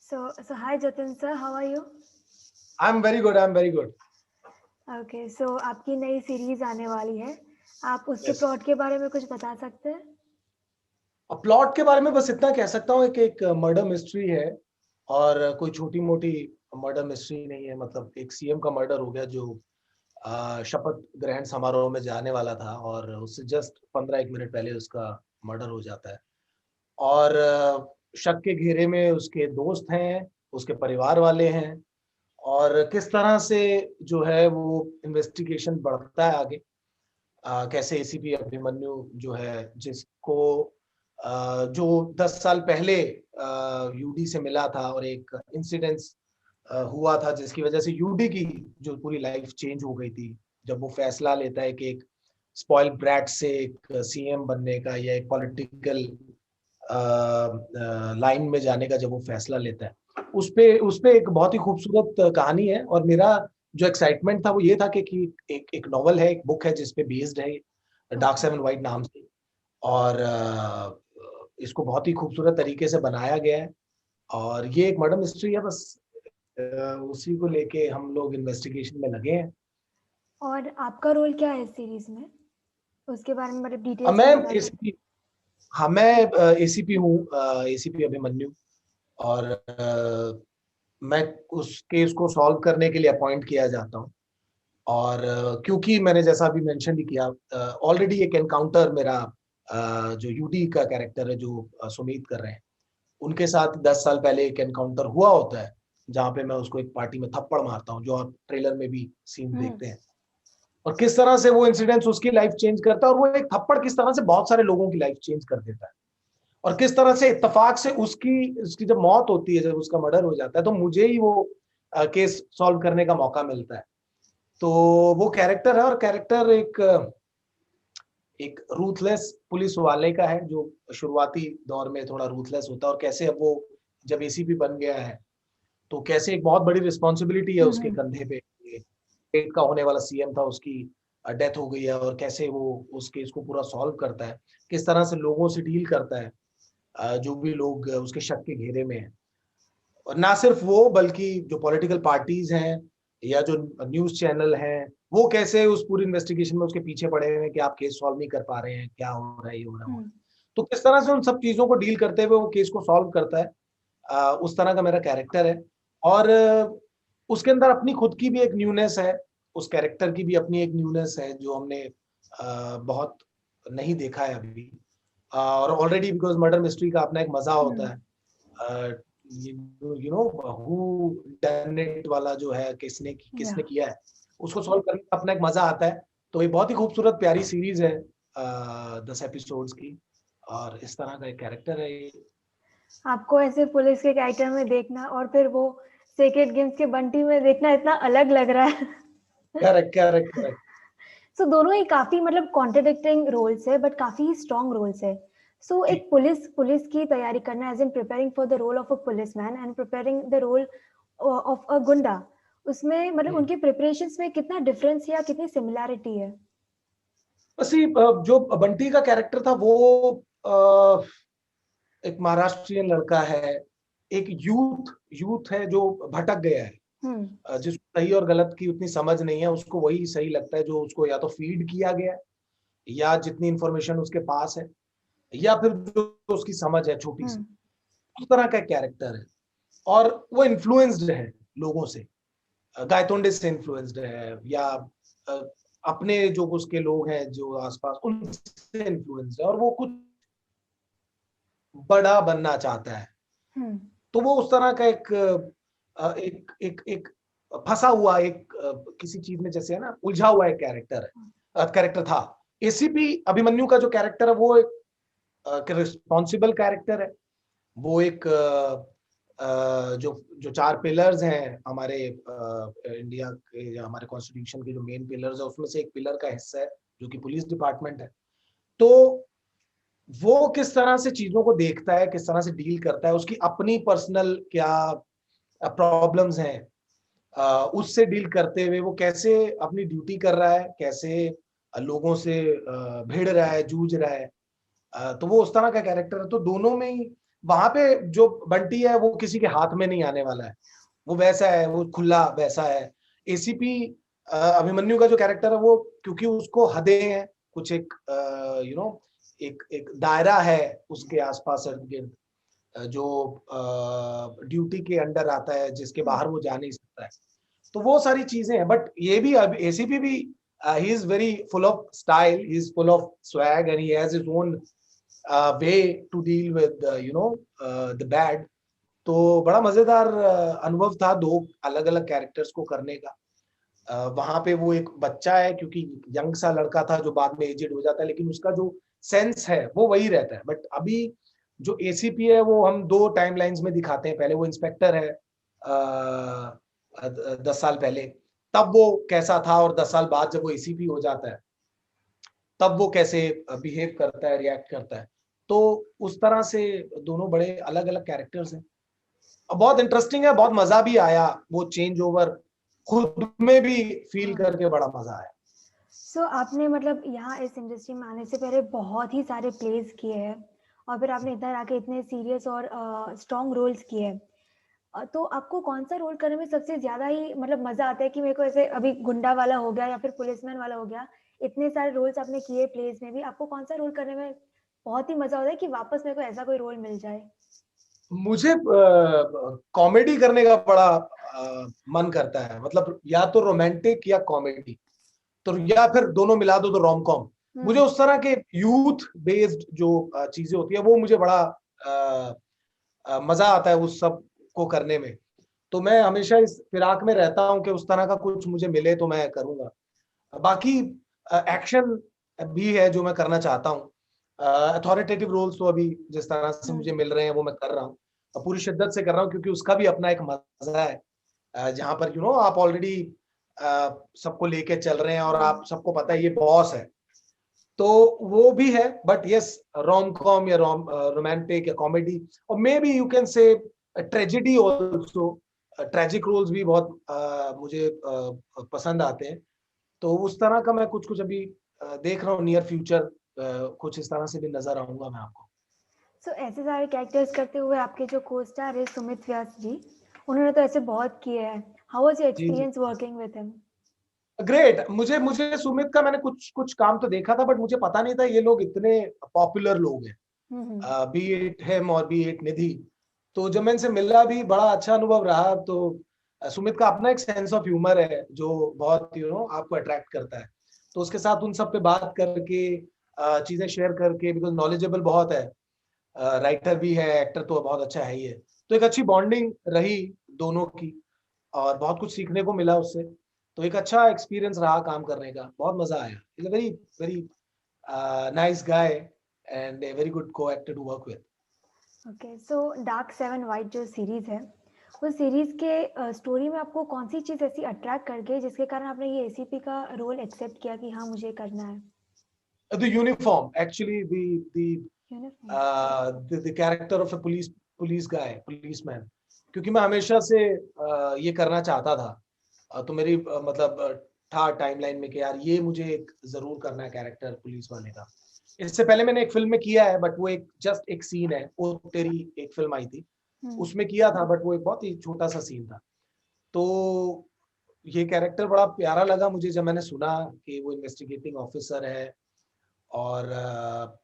So hi Jatin sir, how are you? I'm very good. I'm very good. Okay, so आपकी नई series आने वाली है, आप उसके Yes. प्लॉट के बारे में कुछ बता सकते हैं? अब प्लॉट के बारे में बस इतना कह सकता हूँ कि एक मर्डर मिस्ट्री है और कोई छोटी मोटी मर्डर मिस्ट्री नहीं है। मतलब एक सीएम का मर्डर हो गया जो शपथ ग्रहण समारोह में जाने वाला था और उससे जस्ट 15 एक मिनट पहले उसका मर्डर हो जाता है। और शक के घेरे में उसके दोस्त हैं, उसके परिवार वाले हैं और किस तरह से जो है वो इन्वेस्टिगेशन बढ़ता है आगे। कैसे एसीपी अभिमन्यु जो है जिसको जो 10 साल पहले यूडी से मिला था और एक इंसिडेंस हुआ था जिसकी वजह से यूडी की जो पूरी लाइफ चेंज हो गई थी। जब वो फैसला लेता है कि एक स्पॉइल ब्रैट से एक सीएम बनने का या एक पॉलिटिकल लाइन में जाने का जब वो फैसला लेता है, उस पे एक बहुत ही खूबसूरत कहानी है। और मेरा जो एक्साइटमेंट था वो ये था कि एक नॉवल है, एक बुक है जिसपे बेस्ड है, डार्क Okay. सेवन वाइट नाम से। और इसको बहुत ही खूबसूरत तरीके से बनाया गया है और ये एक मर्डर मिस्ट्री है। बस उसी को लेके हम लोग इन्वेस्टिगेशन में लगे हैं। और आपका रोल क्या है इस सीरीज में? उसके बारे में मतलब डिटेल्स मैं में बता सकते एसीपी हाँ मैं एसीपी हूँ, एसीपी अभिमन्यु। और मैं उस केस को सॉल्व करने के लिए अपॉइंट किया जाता हूँ। और क्योंकि मैंने जैसा अभी मेंशन भी किया, ऑलरेडी एक एनकाउंटर मेरा जो यूडी का कैरेक्टर है जो सुमीत कर रहे हैं उनके साथ 10 साल पहले एक एनकाउंटर हुआ होता है जहाँ पे मैं उसको एक पार्टी में थप्पड़ मारता हूँ, जो आप ट्रेलर में भी सीन हैं? देखते हैं। और किस तरह से वो इंसिडेंट्स उसकी लाइफ चेंज करता है और वो एक थप्पड़ किस तरह से बहुत सारे लोगों की लाइफ चेंज कर देता है। और किस तरह से इत्तेफाक से उसकी उसकी जब मौत होती है, जब उसका मर्डर हो जाता है, तो मुझे ही वो केस सॉल्व करने का मौका मिलता है। तो वो कैरेक्टर है और कैरेक्टर एक रूथलेस पुलिस वाले का है जो शुरुआती दौर में थोड़ा रूथलेस होता है और कैसे अब वो जब एसीपी बन गया है तो कैसे एक बहुत बड़ी रिस्पॉन्सिबिलिटी है उसके हम्म। कंधे पे। स्टेट का होने वाला सीएम था, उसकी डेथ हो गई है और कैसे वो उस केस को पूरा सॉल्व करता है, किस तरह से लोगों से डील करता है, जो भी लोग उसके शक के घेरे में हैं। और ना सिर्फ वो बल्कि जो पॉलिटिकल पार्टीज हैं या जो न्यूज चैनल हैं, वो कैसे उस पूरी इन्वेस्टिगेशन में उसके पीछे पड़े हुए हैं कि आप केस सॉल्व नहीं कर पा रहे हैं, क्या हो रहा है, ये हो रहा है, वो हो रहा हम्म। है। तो किस तरह से उन सब चीजों को डील करते हुए वो केस को सॉल्व करता है, उस तरह का मेरा कैरेक्टर है। और उसके अंदर अपनी खुद की भी एक न्यूनेस है, उस कैरेक्टर की भी अपनी एक न्यूनेस है जो हमने बहुत नहीं देखा है अभी। और ऑलरेडी बिकॉज मर्डर मिस्ट्री का अपना एक मजा होता हम्म। है, you know who done it वाला जो है, या किसने किया है, उसको सॉल्व करने का अपना एक मजा आता है। तो ये बहुत ही खूबसूरत प्यारी सीरीज है 10 एपिसोड्स की और इस तरह का एक कैरेक्टर है ये। आपको ऐसे पुलिस के कैरेक्टर में देखना और फिर वो सेक्रेड गेम्स के बंटी में देखना इतना अलग लग रहा है। Correct correct correct. सो दोनों ही काफी मतलब कॉन्ट्रडिक्टिंग रोल्स है बट काफी स्ट्रॉन्ग रोल्स है। सो जी। एक पुलिस पुलिस की तैयारी करना as in preparing for the role of a police man and preparing the role of a goonda, उसमें मतलब हम्म। उनके प्रिपरेशंस में कितना डिफरेंस या कितनी सिमिलैरिटी है? बस ये जो बंटी का कैरेक्टर था वो अ, एक महाराष्ट्रियन लड़का है, एक यूथ यूथ है जो भटक गया है, हम्म। जिसको सही और गलत की उतनी समझ नहीं है। उसको वही सही लगता है जो उसको या तो फीड किया गया है या जितनी इंफॉर्मेशन उसके पास है या फिर जो उसकी समझ है छोटी सी, हम्म। उस तरह का कैरेक्टर है। और वो इन्फ्लुएंस्ड है लोगों से, गायतोंडे से इन्फ्लुएंस्ड है या अ, अपने जो उसके लोग हैं जो आसपास उनसे इन्फ्लुएंस्ड है और वो कुछ बड़ा बनना चाहता है। हम्म। तो वो उस तरह का एक फंसा हुआ किसी चीज में, जैसे है ना, उलझा हुआ एक कैरेक्टर था। एसीपी अभिमन्यु का जो कैरेक्टर है वो एक रिस्पॉन्सिबल कैरेक्टर है। वो एक जो जो 4 पिलर्स हैं हमारे इंडिया के या हमारे कॉन्स्टिट्यूशन के जो मेन पिलर्स है उसमें से एक पिलर का हिस्सा है जो कि पुलिस डिपार्टमेंट है। तो वो किस तरह से चीजों को देखता है, किस तरह से डील करता है, उसकी अपनी पर्सनल क्या प्रॉब्लम्स हैं, उससे डील करते हुए वो कैसे अपनी ड्यूटी कर रहा है, कैसे लोगों से भिड़ रहा है, जूझ रहा है। तो वो उस तरह का कैरेक्टर है। तो दोनों में ही वहां पे जो बंटी है वो किसी के हाथ में नहीं आने वाला है, वो वैसा है, वो खुला वैसा है। एसीपी अभिमन्यु का जो कैरेक्टर है वो, क्योंकि उसको हदें हैं, कुछ एक एक एक दायरा है उसके आसपास इर्द गिर्द, जो ड्यूटी के अंडर आता है, जिसके बाहर वो जा नहीं सकता है। तो वो सारी चीजें हैं। बट ये भी एसीपी भी he is very full of style, he is full of swag and he has his own way to deal with the bad. तो बड़ा मजेदार अनुभव था दो अलग अलग कैरेक्टर्स को करने का। वहां पे वो एक बच्चा है, क्योंकि यंग सा लड़का था जो बाद में एजेड हो जाता है, लेकिन उसका जो सेंस है वो वही रहता है। बट अभी जो एसीपी है वो हम दो टाइमलाइंस में दिखाते हैं। पहले वो इंस्पेक्टर है 10 साल पहले, तब वो कैसा था, और 10 साल बाद जब वो एसीपी हो जाता है तब वो कैसे बिहेव करता है, रिएक्ट करता है। तो उस तरह से दोनों बड़े अलग अलग कैरेक्टर्स हैं। बहुत इंटरेस्टिंग है, बहुत मजा भी आया, वो चेंज ओवर खुद में भी फील करके बड़ा मजा आया। सो आपने मतलब यहाँ इस इंडस्ट्री में आने से पहले बहुत ही सारे प्लेस किए हैं, और फिर आपने इधर आके इतने सीरियस और स्ट्रॉन्ग रोल्स किए हैं। तो आपको कौन सा रोल करने में सबसे ज्यादा ही मतलब मजा आता है कि मेरे को ऐसे अभी गुंडा वाला हो गया या फिर पुलिसमैन वाला हो गया, इतने सारे रोल्स आपने किए प्लेस में भी, आपको कौन सा रोल करने में बहुत ही मजा आता है कि वापस मेरे को ऐसा कोई रोल मिल जाए? मुझे कॉमेडी करने का बड़ा मन करता है, मतलब या तो रोमांटिक या कॉमेडी, तो या फिर दोनों मिला दो तो रोम कॉम। मुझे उस तरह के यूथ बेस्ड जो चीजें होती है वो मुझे बड़ा मजा आता है उस सब को करने में। तो मैं हमेशा इस फिराक में रहता हूँ कि उस तरह का कुछ मुझे मिले तो मैं करूंगा। बाकी एक्शन भी है जो मैं करना चाहता हूँ। अथॉरिटेटिव रोल्स तो अभी जिस तरह से मुझे मिल रहे हैं वो मैं कर रहा हूँ, पूरी शिद्दत से कर रहा हूँ, क्योंकि उसका भी अपना एक मजा है। जहाँ पर आप ऑलरेडी सबको लेके चल रहे हैं और आप सबको पता है ये बॉस है, तो वो भी है। बट यस, रोम कॉम या रोमांटिक या कॉमेडी, और maybe you can say tragedy also. Tragic roles भी बहुत मुझे पसंद आते हैं। तो उस तरह का मैं कुछ कुछ अभी देख रहा हूँ, नियर फ्यूचर कुछ इस तरह से भी नजर आऊंगा मैं आपको। सो ऐसे सारे कैरेक्टर्स करते हुए आपके जो को स्टार है सुमित व्यास जी, उन्होंने तो ऐसे बहुत किए हैं। हाउ वाज योर जी जी, experience working with him? Great. मुझे मुझे सुमित का मैंने कुछ कुछ काम तो देखा था, बट मुझे पता नहीं था ये लोग इतने पॉपुलर लोग हैं, बी इट हिम और बी इट निधि। तो जब मैं इनसे मिला भी बड़ा अच्छा अनुभव रहा। तो सुमित का अपना एक सेंस ऑफ ह्यूमर है जो बहुत आपको अट्रैक्ट करता है। तो उसके साथ उन सब पे बात करके, चीजें शेयर करके, बिकॉज नॉलेजेबल बहुत है, राइटर भी है, एक्टर तो बहुत अच्छा है ही है। तो एक अच्छी बॉन्डिंग रही दोनों की, और बहुत कुछ सीखने को मिला उससे। तो एक अच्छा एक्सपीरियंस रहा काम करने का, बहुत मजा आया। Is a very very nice guy and a very good coactor to work with. Okay, so dark seven white जो सीरीज है, उस सीरीज के स्टोरी में आपको कौन सी चीज ऐसी अट्रैक्ट कर गई जिसके कारण आपने ये एसीपी का रोल एक्सेप्ट किया कि हाँ मुझे करना है? The uniform, actually, uniform. the character of a police guy, policeman, क्योंकि मैं हमेशा से ये करना चाहता था। तो मेरी मतलब था टाइमलाइन में कि यार ये मुझे एक जरूर करना है, कैरेक्टर पुलिस वाले का। इससे पहले मैंने एक फिल्म में किया है, बट वो एक जस्ट एक सीन है। वो तेरी एक फिल्म आई थी, उसमें किया था, बट वो एक बहुत ही छोटा सा सीन था। तो ये कैरेक्टर बड़ा प्यारा लगा मुझे जब मैंने सुना कि वो इन्वेस्टिगेटिंग ऑफिसर है, और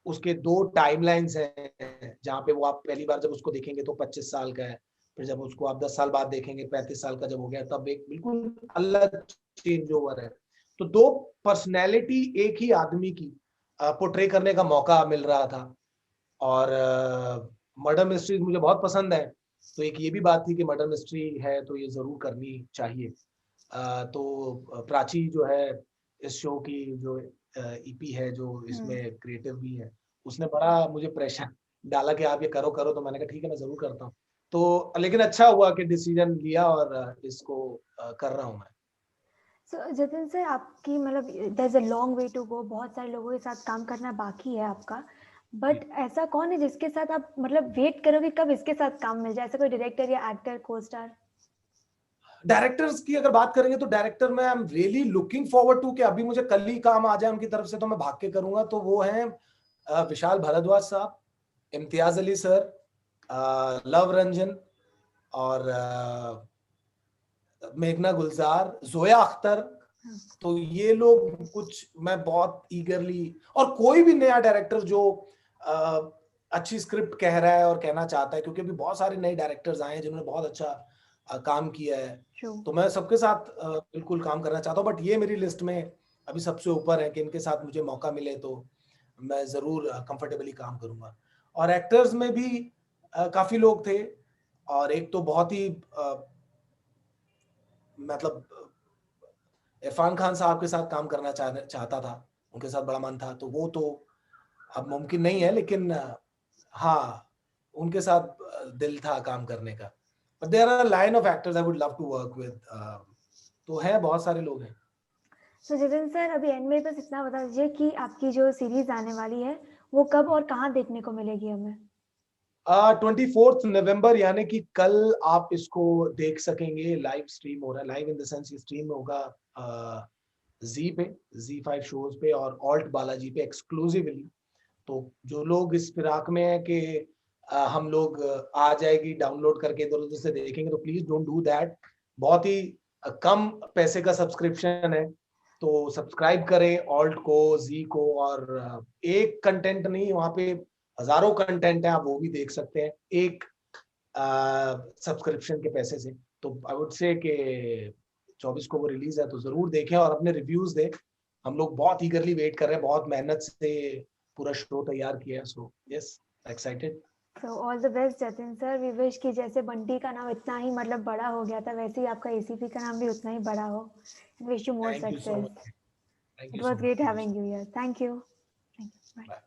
उसके दो टाइमलाइंस हैं, जहाँ पे वो आप पहली बार जब उसको देखेंगे तो 25 साल का है, फिर जब उसको आप 10 साल बाद देखेंगे 35 साल का जब हो गया, तब एक बिल्कुल अलग चेंज ओवर है। तो दो पर्सनैलिटी एक ही आदमी की पोर्ट्रे करने का मौका मिल रहा था। और मर्डर मिस्ट्रीज मुझे बहुत पसंद है, तो एक ये भी बात थी कि मर्डर मिस्ट्री है तो ये जरूर करनी चाहिए। तो प्राची जो है इस शो की जो ईपी है, जो इसमें क्रिएटिव भी है, उसने बड़ा मुझे प्रेशर डाला कि आप ये करो करो। तो मैंने कहा ठीक है, मैं जरूर करता हूँ। तो लेकिन अच्छा हुआ कि डिसीजन लिया और इसको कर रहा हूँ मैं। सो जतिन सर, आपकी मतलब there is a long way to go, बहुत सारे लोगों के साथ काम करना बाकी है आपका, बट ऐसा कौन है जिसके साथ आप मतलब वेट करोगे कब इसके साथ काम मिल जाए? ऐसा कोई डायरेक्टर या एक्टर, को स्टार? डायरेक्टर्स की अगर बात करेंगे तो डायरेक्टर में I am really looking forward to कि अभी मुझे कल ही काम आ जाए उनकी तरफ से, तो मैं भाग के करूंगा। तो वो है विशाल भारद्वाज साहब, इम्तियाज अली सर, लव रंजन और मेघना गुलजार, जोया अख्तर, तो ये लोग कुछ मैं बहुत ईगरली, और कोई भी नया डायरेक्टर जो अच्छी स्क्रिप्ट कह रहा है और कहना चाहता है, क्योंकि अभी बहुत सारे नए डायरेक्टर्स आए हैं जिन्होंने बहुत अच्छा काम किया है, तो मैं सबके साथ बिल्कुल काम करना चाहता हूँ, बट ये मेरी लिस्ट में अभी सबसे ऊपर है कि इनके साथ मुझे मौका मिले तो मैं जरूर कंफर्टेबली काम करूंगा। और एक्टर्स में भी काफी लोग थे, और एक तो बहुत ही मतलब इरफान खान साहब के साथ काम करना चाहता था, उनके साथ बड़ा मन था, तो वो तो अब मुमकिन नहीं है, लेकिन हाँ, उनके साथ दिल था काम करने का। But there are line of actors I would love to work with, तो है, बहुत सारे लोग हैं। तो जितिन सर, अभी एंड में बस इतना बता दीजिए कि आपकी जो सीरीज आने वाली है वो कब और कहाँ देखने को मिलेगी हमें? 24 नवंबर, यानी कि कल आप इसको देख सकेंगे। लाइव स्ट्रीम हो रहा है, लाइव इन द सेंस ये स्ट्रीम होगा जी पे, जी5 शोज पे और ऑल्ट बालाजी पे एक्सक्लूसिवली। तो जो लोग इस फिराक में है कि हम लोग आ जाएगी डाउनलोड करके इधर उधर से देखेंगे, तो प्लीज डोंट डू दैट। बहुत ही कम पैसे का सब्सक्रिप्शन है, तो सब्सक्राइब करें ऑल्ट को, जी को, और एक कंटेंट नहीं, वहां पे हजारों कंटेंट है, आप वो भी देख सकते हैं एक सब्सक्रिप्शन के पैसे से। तो आई वुड से कि 24 को वो रिलीज है, तो जरूर देखें और अपने रिव्यूज दें। हम लोग बहुत ईगरली वेट कर रहे हैं, बहुत मेहनत से पूरा शो तैयार किया है, so yes, excited. So all the best Jatin sir, we wish कि जैसे बंटी का नाम इतना ही मतलब बड़ा हो गया था, वैसे ही आपका एसीपी का नाम भी उतना ही बड़ा हो। Wish you more thank you so success. Much, thank it you so was great much. Having you here. Thank you. Bye.